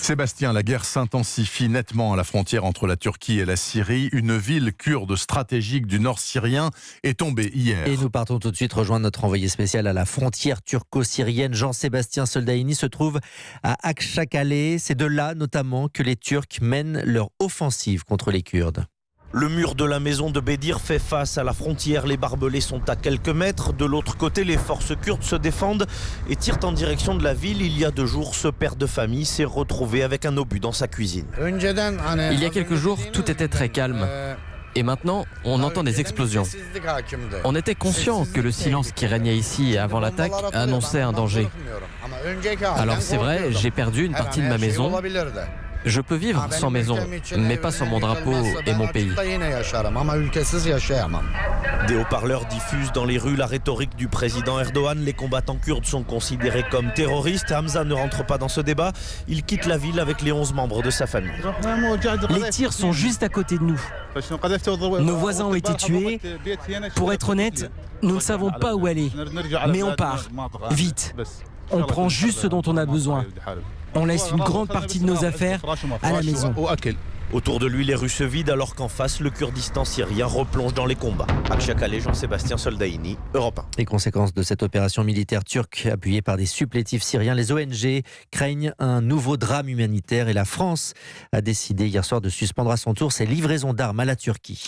Sébastien, la guerre s'intensifie nettement à la frontière entre la Turquie et la Syrie. Une ville kurde stratégique du nord syrien est tombée hier. Et nous partons tout de suite rejoindre notre envoyé spécial à la frontière turco-syrienne. Jean-Sébastien Soldaini se trouve à Akçakale. C'est de là notamment que les Turcs mènent leur offensive contre les Kurdes. Le mur de la maison de Bédir fait face à la frontière. Les barbelés sont à quelques mètres. De l'autre côté, les forces kurdes se défendent et tirent en direction de la ville. Il y a 2 jours, ce père de famille s'est retrouvé avec un obus dans sa cuisine. Il y a quelques jours, tout était très calme. Et maintenant, on entend des explosions. On était conscient que le silence qui régnait ici avant l'attaque annonçait un danger. Alors c'est vrai, j'ai perdu une partie de ma maison. Je peux vivre sans maison, mais pas sans mon drapeau et mon pays. Des haut-parleurs diffusent dans les rues la rhétorique du président Erdogan. Les combattants kurdes sont considérés comme terroristes. Hamza ne rentre pas dans ce débat. Il quitte la ville avec les 11 membres de sa famille. Les tirs sont juste à côté de nous. Nos voisins ont été tués. Pour être honnête, nous ne savons pas où aller. Mais on part. Vite. On prend juste ce dont on a besoin. On laisse une grande partie de nos affaires à la maison. Autour de lui, les rues se vident alors qu'en face, le Kurdistan syrien replonge dans les combats. Akçakale, Jean-Sébastien Soldaini, Europe 1. Les conséquences de cette opération militaire turque appuyée par des supplétifs syriens, les ONG craignent un nouveau drame humanitaire et la France a décidé hier soir de suspendre à son tour ses livraisons d'armes à la Turquie.